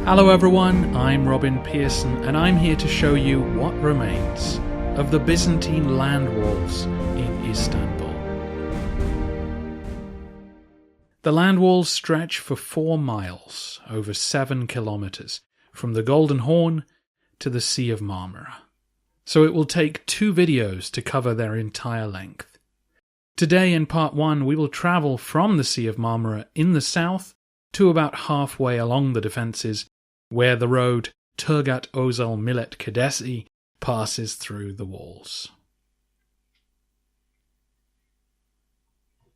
Hello everyone, I'm Robin Pearson and I'm here to show you what remains of the Byzantine land walls in Istanbul. The land walls stretch for 4 miles, over 7 kilometers, from the Golden Horn to the Sea of Marmara. So it will take 2 videos to cover their entire length. Today in part 1 we will travel from the Sea of Marmara in the south to about halfway along the defences, where the road Turgat Özel Millet Kadesi passes through the walls.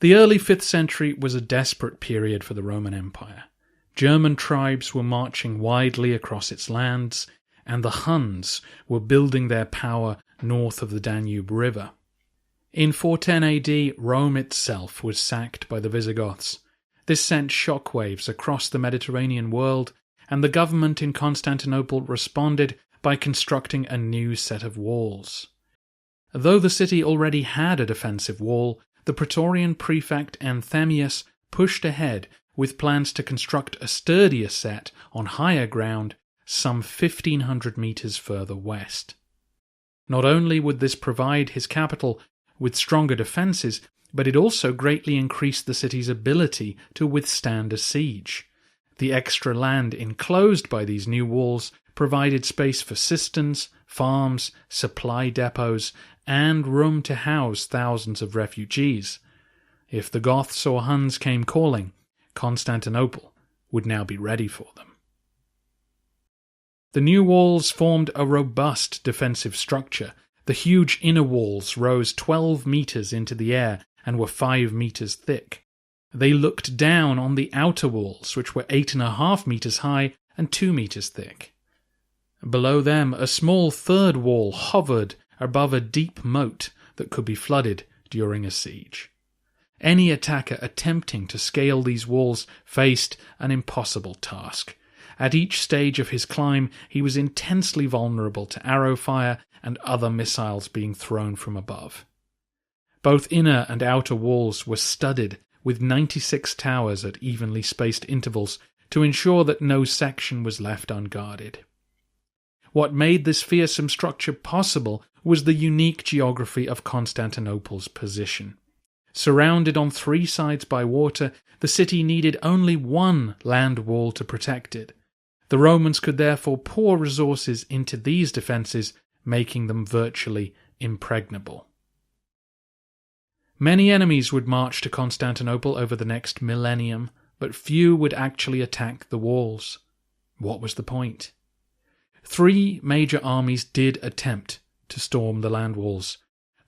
The early 5th century was a desperate period for the Roman Empire. German tribes were marching widely across its lands, and the Huns were building their power north of the Danube River. In 410 AD, Rome itself was sacked by the Visigoths. This sent shockwaves across the Mediterranean world, and the government in Constantinople responded by constructing a new set of walls. Though the city already had a defensive wall, the Praetorian prefect Anthemius pushed ahead with plans to construct a sturdier set on higher ground some 1,500 metres further west. Not only would this provide his capital with stronger defences, but it also greatly increased the city's ability to withstand a siege. The extra land enclosed by these new walls provided space for cisterns, farms, supply depots, and room to house thousands of refugees. If the Goths or Huns came calling, Constantinople would now be ready for them. The new walls formed a robust defensive structure. The huge inner walls rose 12 metres into the air and were 5 metres thick. They looked down on the outer walls, which were 8.5 metres high and 2 metres thick. Below them, a small third wall hovered above a deep moat that could be flooded during a siege. Any attacker attempting to scale these walls faced an impossible task. At each stage of his climb, he was intensely vulnerable to arrow fire and other missiles being thrown from above. Both inner and outer walls were studded with 96 towers at evenly spaced intervals to ensure that no section was left unguarded. What made this fearsome structure possible was the unique geography of Constantinople's position. Surrounded on 3 sides by water, the city needed only one land wall to protect it. The Romans could therefore pour resources into these defences, making them virtually impregnable. Many enemies would march to Constantinople over the next millennium, but few would actually attack the walls. What was the point? 3 major armies did attempt to storm the land walls.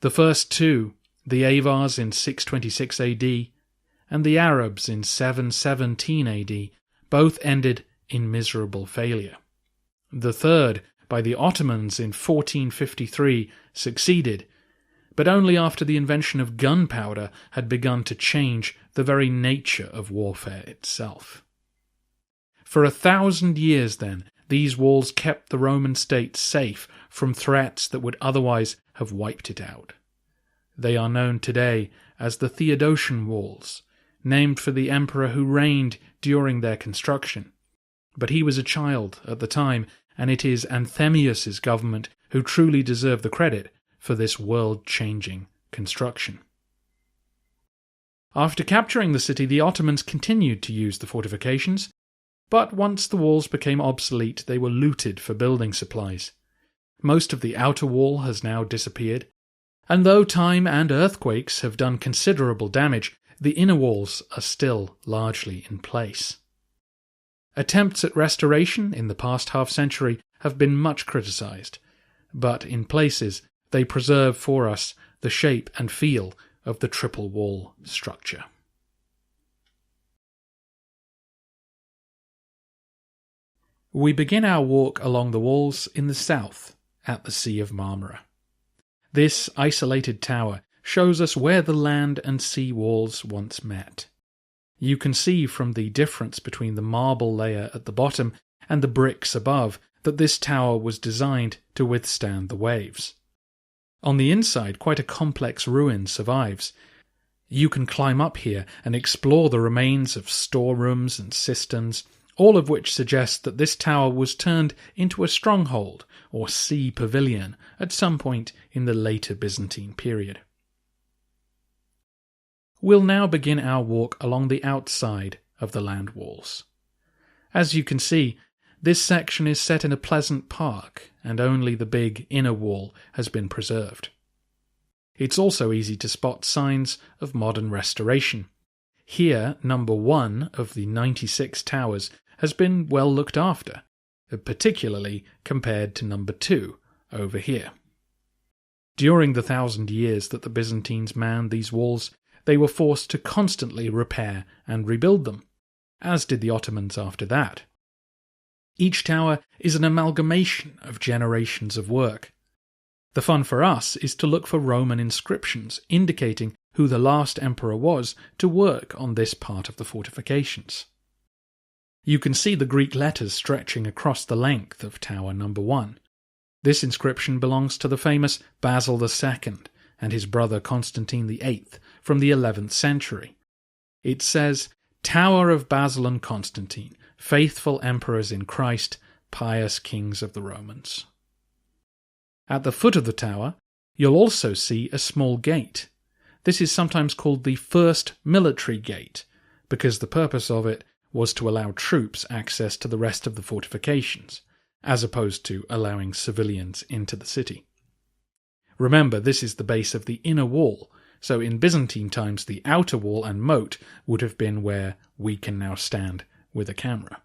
The first 2, the Avars in 626 AD and the Arabs in 717 AD, both ended in miserable failure. The third, by the Ottomans in 1453, succeeded, but only after the invention of gunpowder had begun to change the very nature of warfare itself. For 1,000 years, then, these walls kept the Roman state safe from threats that would otherwise have wiped it out. They are known today as the Theodosian walls, named for the emperor who reigned during their construction. But he was a child at the time, and it is Anthemius's government who truly deserve the credit for this world-changing construction. After capturing the city, the Ottomans continued to use the fortifications, but once the walls became obsolete, they were looted for building supplies. Most of the outer wall has now disappeared, and though time and earthquakes have done considerable damage, the inner walls are still largely in place. Attempts at restoration in the past half-century have been much criticised, but in places they preserve for us the shape and feel of the triple wall structure. We begin our walk along the walls in the south, at the Sea of Marmara. This isolated tower shows us where the land and sea walls once met. You can see from the difference between the marble layer at the bottom and the bricks above that this tower was designed to withstand the waves. On the inside, quite a complex ruin survives. You can climb up here and explore the remains of storerooms and cisterns, all of which suggest that this tower was turned into a stronghold or sea pavilion at some point in the later Byzantine period. We'll now begin our walk along the outside of the land walls. As you can see, this section is set in a pleasant park, and only the big inner wall has been preserved. It's also easy to spot signs of modern restoration. Here, number 1 of the 96 towers has been well looked after, particularly compared to number 2 over here. During the 1,000 years that the Byzantines manned these walls, they were forced to constantly repair and rebuild them, as did the Ottomans after that. Each tower is an amalgamation of generations of work. The fun for us is to look for Roman inscriptions indicating who the last emperor was to work on this part of the fortifications. You can see the Greek letters stretching across the length of Tower number 1. This inscription belongs to the famous Basil II and his brother Constantine VIII from the 11th century. It says, "Tower of Basil and Constantine, faithful emperors in Christ, pious kings of the Romans." At the foot of the tower, you'll also see a small gate. This is sometimes called the first military gate, because the purpose of it was to allow troops access to the rest of the fortifications, as opposed to allowing civilians into the city. Remember, this is the base of the inner wall, so in Byzantine times the outer wall and moat would have been where we can now stand with a camera.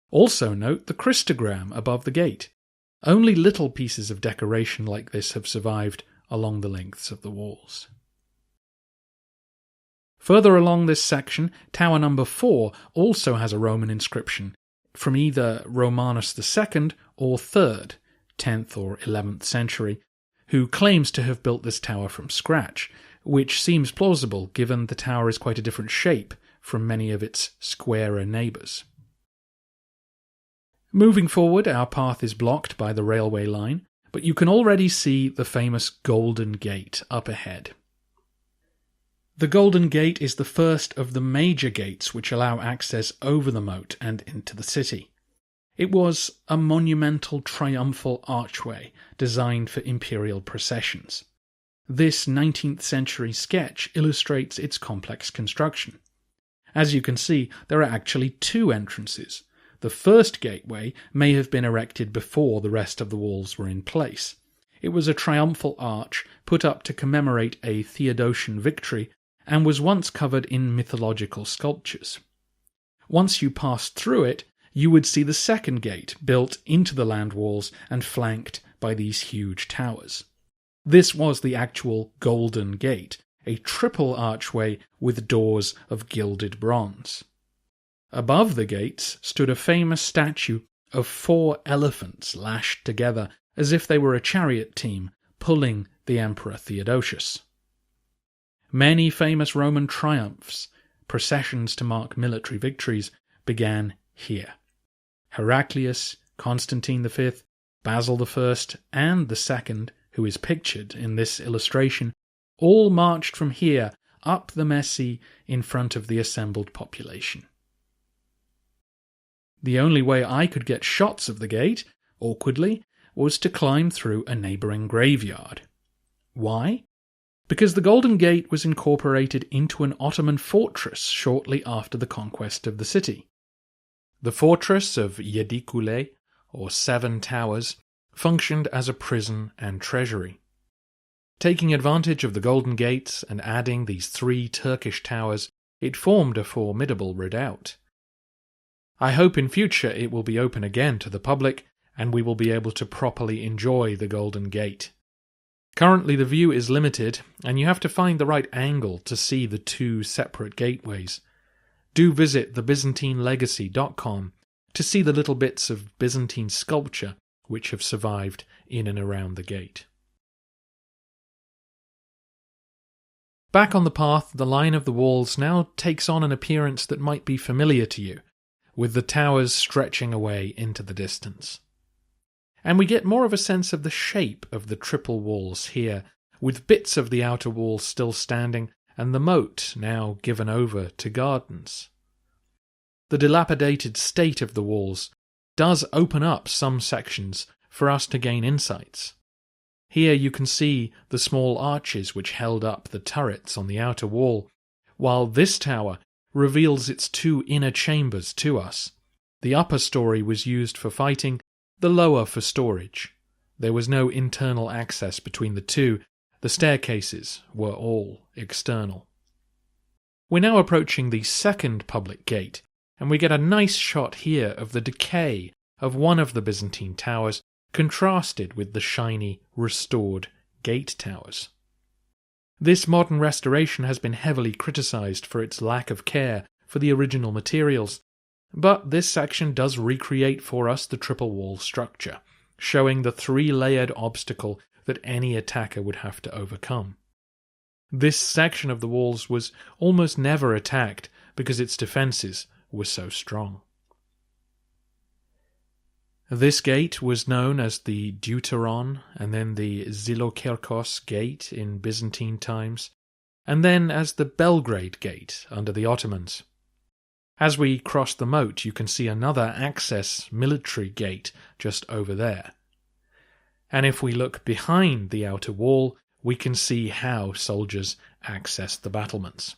Also note the Christogram above the gate. Only little pieces of decoration like this have survived along the lengths of the walls. Further along this section, Tower number 4 also has a Roman inscription from either Romanus II or III, 10th or 11th century, who claims to have built this tower from scratch, which seems plausible given the tower is quite a different shape from many of its squarer neighbours. Moving forward, our path is blocked by the railway line, but you can already see the famous Golden Gate up ahead. The Golden Gate is the first of the major gates which allow access over the moat and into the city. It was a monumental triumphal archway designed for imperial processions. This 19th century sketch illustrates its complex construction. As you can see, there are actually 2 entrances. The first gateway may have been erected before the rest of the walls were in place. It was a triumphal arch put up to commemorate a Theodosian victory and was once covered in mythological sculptures. Once you passed through it, you would see the second gate built into the land walls and flanked by these huge towers. This was the actual Golden Gate, a triple archway with doors of gilded bronze. Above the gates stood a famous statue of 4 elephants lashed together as if they were a chariot team pulling the Emperor Theodosius. Many famous Roman triumphs, processions to mark military victories, began here. Heraclius, Constantine V, Basil I, and II, who is pictured in this illustration, all marched from here up the Messi in front of the assembled population. The only way I could get shots of the gate, awkwardly, was to climb through a neighbouring graveyard. Why? Because the Golden Gate was incorporated into an Ottoman fortress shortly after the conquest of the city. The fortress of Yedikule, or 7 Towers, functioned as a prison and treasury. Taking advantage of the Golden Gates and adding these 3 Turkish towers, it formed a formidable redoubt. I hope in future it will be open again to the public and we will be able to properly enjoy the Golden Gate. Currently the view is limited and you have to find the right angle to see the 2 separate gateways. Do visit thebyzantinelegacy.com to see the little bits of Byzantine sculpture which have survived in and around the gate. Back on the path, the line of the walls now takes on an appearance that might be familiar to you, with the towers stretching away into the distance. And we get more of a sense of the shape of the triple walls here, with bits of the outer wall still standing and the moat now given over to gardens. the dilapidated state of the walls does open up some sections for us to gain insights. Here you can see the small arches which held up the turrets on the outer wall, while this tower reveals its two inner chambers to us. The upper story was used for fighting, the lower for storage. There was no internal access between the two. The staircases were all external. We're now approaching the second public gate, and we get a nice shot here of the decay of one of the Byzantine towers, contrasted with the shiny, restored gate towers. This modern restoration has been heavily criticised for its lack of care for the original materials, but this section does recreate for us the triple wall structure, showing the three-layered obstacle that any attacker would have to overcome. This section of the walls was almost never attacked because its defences were so strong. This gate was known as the Deuteron, and then the Zilokirkos Gate in Byzantine times, and then as the Belgrade Gate under the Ottomans. As we cross the moat, you can see another access military gate just over there. And if we look behind the outer wall, we can see how soldiers accessed the battlements.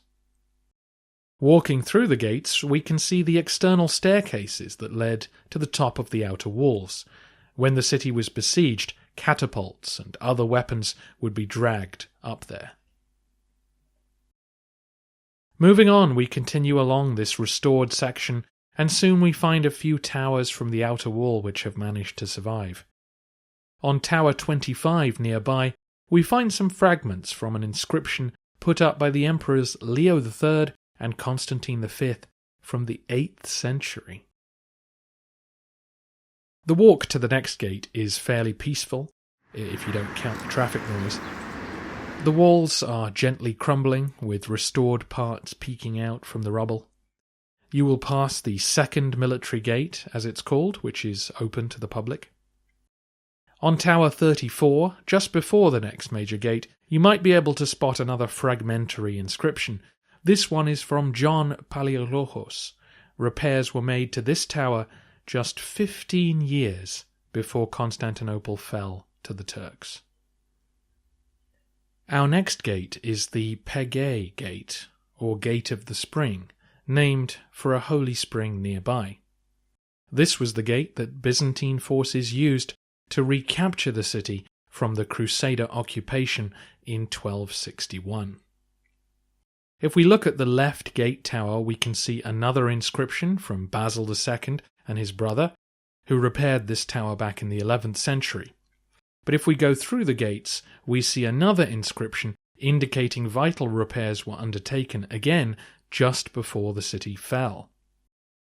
Walking through the gates, we can see the external staircases that led to the top of the outer walls. When the city was besieged, catapults and other weapons would be dragged up there. Moving on, we continue along this restored section, and soon we find a few towers from the outer wall which have managed to survive. On Tower 25 nearby, we find some fragments from an inscription put up by the emperors Leo III and Constantine V from the 8th century. The walk to the next gate is fairly peaceful, if you don't count the traffic noise. The walls are gently crumbling, with restored parts peeking out from the rubble. You will pass the second military gate, as it's called, which is open to the public. On Tower 34, just before the next major gate, you might be able to spot another fragmentary inscription. This one is from John Palaiologos. Repairs were made to this tower just 15 years before Constantinople fell to the Turks. Our next gate is the Pege Gate, or Gate of the Spring, named for a holy spring nearby. This was the gate that Byzantine forces used to recapture the city from the Crusader occupation in 1261. If we look at the left gate tower, we can see another inscription from Basil II and his brother, who repaired this tower back in the 11th century. But if we go through the gates, we see another inscription indicating vital repairs were undertaken again just before the city fell.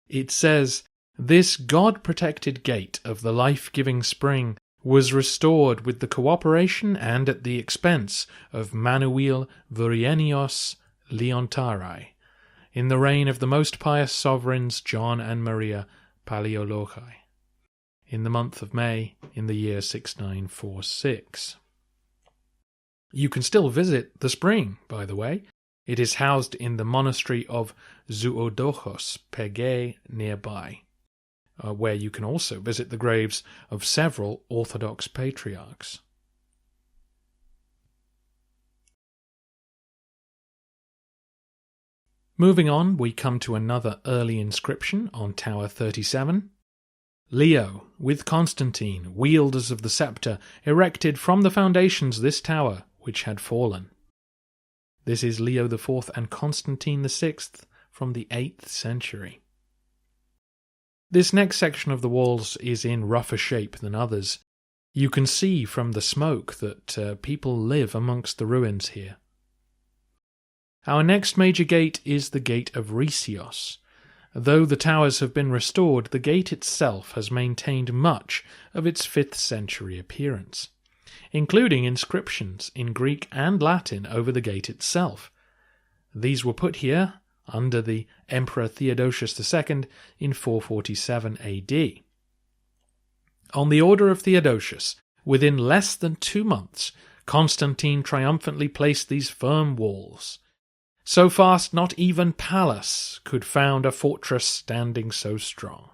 It says, "This God-protected gate of the life-giving spring was restored with the cooperation and at the expense of Manuel Vurienios Leontarai, in the reign of the most pious sovereigns John and Maria Palaiologi, in the month of May, in the year 6946. You can still visit the spring, by the way. It is housed in the monastery of Zoodochos Pege nearby, where you can also visit the graves of several Orthodox patriarchs. Moving on, we come to another early inscription on Tower 37. Leo, with Constantine, wielders of the sceptre, erected from the foundations this tower, which had fallen. This is Leo IV and Constantine VI from the 8th century. This next section of the walls is in rougher shape than others. You can see from the smoke that people live amongst the ruins here. Our next major gate is the Gate of Rhesios. Though the towers have been restored, the gate itself has maintained much of its 5th century appearance, including inscriptions in Greek and Latin over the gate itself. These were put here under the Emperor Theodosius II in 447 AD. On the order of Theodosius, within less than 2 months, Constantine triumphantly placed these firm walls. So fast not even Pallas could found a fortress standing so strong.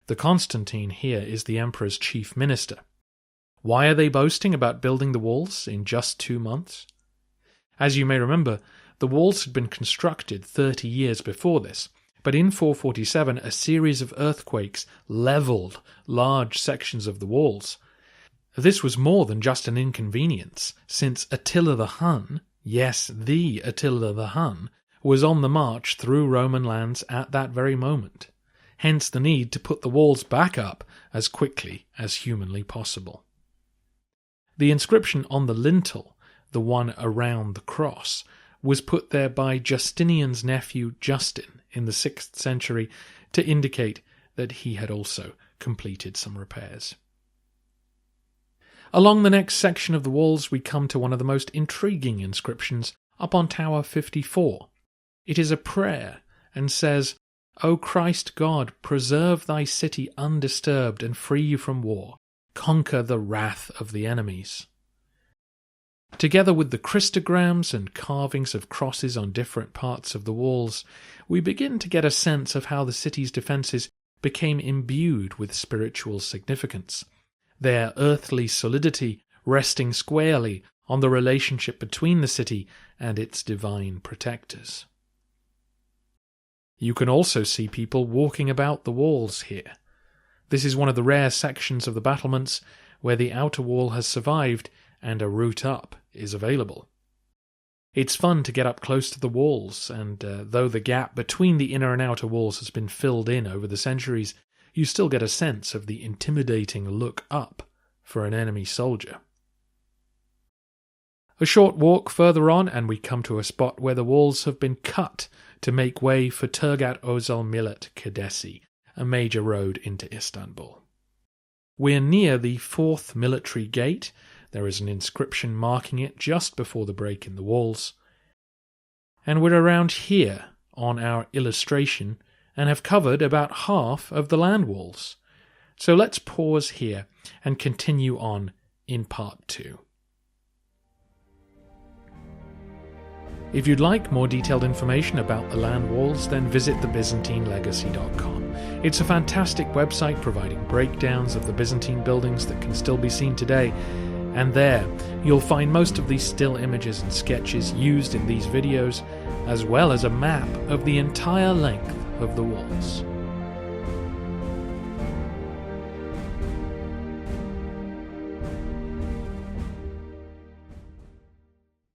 The Constantine here is the emperor's chief minister. Why are they boasting about building the walls in just 2 months? As you may remember, the walls had been constructed 30 years before this, but in 447 a series of earthquakes levelled large sections of the walls. This was more than just an inconvenience, since Attila the Hun, yes, the Attila the Hun, was on the march through Roman lands at that very moment, hence the need to put the walls back up as quickly as humanly possible. The inscription on the lintel, the one around the cross, was put there by Justinian's nephew Justin in the 6th century to indicate that he had also completed some repairs. Along the next section of the walls we come to one of the most intriguing inscriptions up on Tower 54. It is a prayer and says, "O Christ God, preserve thy city undisturbed and free from war. Conquer the wrath of the enemies." Together with the Christograms and carvings of crosses on different parts of the walls, we begin to get a sense of how the city's defences became imbued with spiritual significance, their earthly solidity resting squarely on the relationship between the city and its divine protectors. You can also see people walking about the walls here. This is one of the rare sections of the battlements where the outer wall has survived and a route up is available. It's fun to get up close to the walls, and though the gap between the inner and outer walls has been filled in over the centuries, you still get a sense of the intimidating look up for an enemy soldier. A short walk further on and we come to a spot where the walls have been cut to make way for Turgat Ozal Millet Kedesi, a major road into Istanbul. We're near the 4th military gate. There is an inscription marking it just before the break in the walls. And we're around here on our illustration and have covered about half of the land walls. So let's pause here and continue on in part 2. If you'd like more detailed information about the land walls, then visit thebyzantinelegacy.com. It's a fantastic website providing breakdowns of the Byzantine buildings that can still be seen today, and there you'll find most of these still images and sketches used in these videos, as well as a map of the entire length of the walls.